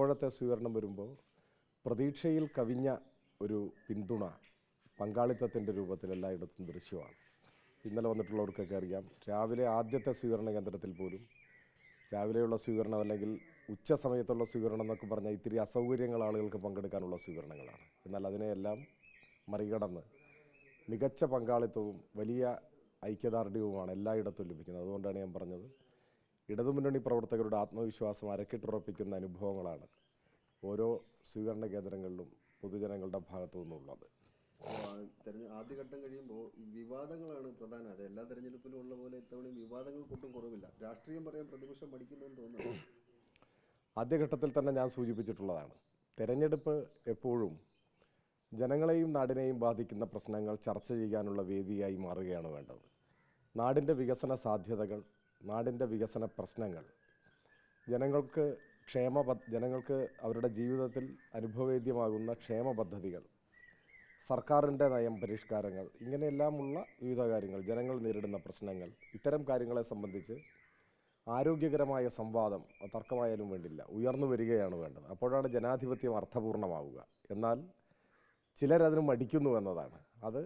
ഇപ്പോഴത്തെ സ്വീകരണം വരുമ്പോൾ പ്രതീക്ഷയിൽ കവിഞ്ഞ ഒരു പിന്തുണ പങ്കാളിത്തത്തിൻ്റെ രൂപത്തിൽ എല്ലായിടത്തും ദൃശ്യമാണ്. ഇന്നലെ വന്നിട്ടുള്ളവർക്കൊക്കെ അറിയാം, രാവിലെ ആദ്യത്തെ സ്വീകരണ കേന്ദ്രത്തിൽ പോലും രാവിലെയുള്ള സ്വീകരണം അല്ലെങ്കിൽ ഉച്ച സമയത്തുള്ള സ്വീകരണം എന്നൊക്കെ പറഞ്ഞാൽ ഇത്തിരി അസൗകര്യങ്ങൾ ആളുകൾക്ക് പങ്കെടുക്കാനുള്ള സ്വീകരണങ്ങളാണ്. എന്നാൽ അതിനെയെല്ലാം മറികടന്ന് മികച്ച പങ്കാളിത്തവും വലിയ ഐക്യദാർഢ്യവുമാണ് എല്ലായിടത്തും ലഭിക്കുന്നത്. അതുകൊണ്ടാണ് ഞാൻ പറഞ്ഞത്, ഇടതുമുന്നണി പ്രവർത്തകരുടെ ആത്മവിശ്വാസം അരക്കിട്ടുറപ്പിക്കുന്ന അനുഭവങ്ങളാണ് ഓരോ സ്വീകരണ കേന്ദ്രങ്ങളിലും പൊതുജനങ്ങളുടെ ഭാഗത്തു നിന്നുള്ളത്. ആദ്യഘട്ടം കഴിയുമ്പോൾ വിവാദങ്ങളാണ് പ്രധാനം. അത് എല്ലാ തെരഞ്ഞെടുപ്പിലും ഉള്ള പോലെ ഇത്തവണയും വിവാദങ്ങൾക്കൊട്ടും കുറവില്ല. രാഷ്ട്രീയം പറയാൻ പ്രതിപക്ഷം പഠിക്കുന്നതെന്ന് തോന്നുന്നു. ആദ്യഘട്ടത്തിൽ തന്നെ ഞാൻ സൂചിപ്പിച്ചിട്ടുള്ളതാണ്, തെരഞ്ഞെടുപ്പ് എപ്പോഴും ജനങ്ങളെയും നാടിനെയും ബാധിക്കുന്ന പ്രശ്നങ്ങൾ ചർച്ച ചെയ്യാനുള്ള വേദിയായി മാറുകയാണ് വേണ്ടത്. നാടിൻ്റെ വികസന സാധ്യതകൾ, നാടിൻ്റെ വികസന പ്രശ്നങ്ങൾ, ജനങ്ങൾക്ക് അവരുടെ ജീവിതത്തിൽ അനുഭവവേദ്യമാകുന്ന ക്ഷേമ പദ്ധതികൾ, സർക്കാരിൻ്റെ നയം പരിഷ്കാരങ്ങൾ, ഇങ്ങനെയെല്ലാമുള്ള വിവിധ കാര്യങ്ങൾ, ജനങ്ങൾ നേരിടുന്ന പ്രശ്നങ്ങൾ, ഇത്തരം കാര്യങ്ങളെ സംബന്ധിച്ച് ആരോഗ്യകരമായ സംവാദം, തർക്കമായാലും വേണ്ടില്ല, ഉയർന്നു വരികയാണ് വേണ്ടത്. അപ്പോഴാണ് ജനാധിപത്യം അർത്ഥപൂർണമാവുക. എന്നാൽ ചിലരതിന് മടിക്കുന്നു എന്നതാണ്. അത്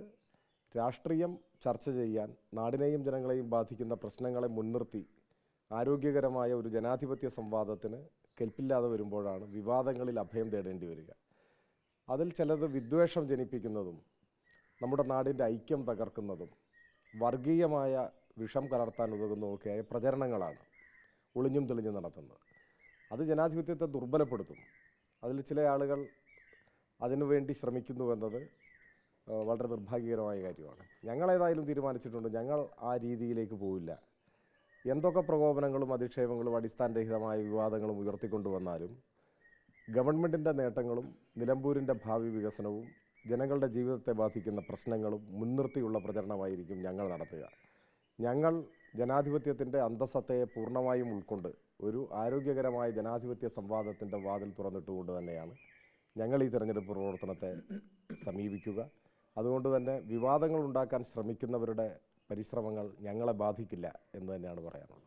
രാഷ്ട്രീയം ചർച്ച ചെയ്യാൻ, നാടിനെയും ജനങ്ങളെയും ബാധിക്കുന്ന പ്രശ്നങ്ങളെ മുൻനിർത്തി ആരോഗ്യകരമായ ഒരു ജനാധിപത്യ സംവാദത്തിന് കെൽപ്പില്ലാതെ വരുമ്പോഴാണ് വിവാദങ്ങളിൽ അഭയം തേടേണ്ടി വരിക. അതിൽ ചിലത് വിദ്വേഷം ജനിപ്പിക്കുന്നതും നമ്മുടെ നാടിൻ്റെ ഐക്യം തകർക്കുന്നതും വർഗീയമായ വിഷം കലർത്താൻ ഉതകുന്നതൊക്കെയായ പ്രചരണങ്ങളാണ് ഒളിഞ്ഞും തെളിഞ്ഞും നടത്തുന്നത്. അത് ജനാധിപത്യത്തെ ദുർബലപ്പെടുത്തും. അതിൽ ചില ആളുകൾ അതിനുവേണ്ടി ശ്രമിക്കുന്നുവെന്നത് വളരെ നിർഭാഗ്യകരമായ കാര്യമാണ്. ഞങ്ങളേതായാലും തീരുമാനിച്ചിട്ടുണ്ട്, ഞങ്ങൾ ആ രീതിയിലേക്ക് പോവില്ല. എന്തൊക്കെ പ്രകോപനങ്ങളും അധിക്ഷേപങ്ങളും അടിസ്ഥാനരഹിതമായ വിവാദങ്ങളും ഉയർത്തിക്കൊണ്ടുവന്നാലും ഗവൺമെൻറ്റിൻ്റെ നേട്ടങ്ങളും നിലമ്പൂരിൻ്റെ ഭാവി വികസനവും ജനങ്ങളുടെ ജീവിതത്തെ ബാധിക്കുന്ന പ്രശ്നങ്ങളും മുൻനിർത്തിയുള്ള പ്രചരണമായിരിക്കും ഞങ്ങൾ നടത്തുക. ഞങ്ങൾ ജനാധിപത്യത്തിൻ്റെ അന്തസത്തയെ പൂർണ്ണമായും ഉൾക്കൊണ്ട് ഒരു ആരോഗ്യകരമായ ജനാധിപത്യ സംവാദത്തിൻ്റെ വാതിൽ തുറന്നിട്ടുകൊണ്ട് തന്നെയാണ് ഞങ്ങൾ ഈ തെരഞ്ഞെടുപ്പ് പ്രവർത്തനത്തെ സമീപിക്കുക. അതുകൊണ്ട് തന്നെ വിവാദങ്ങൾ ഉണ്ടാക്കാൻ ശ്രമിക്കുന്നവരുടെ പരിശ്രമങ്ങൾ ഞങ്ങളെ ബാധിക്കില്ല എന്ന് തന്നെയാണ് പറയാനുള്ളത്.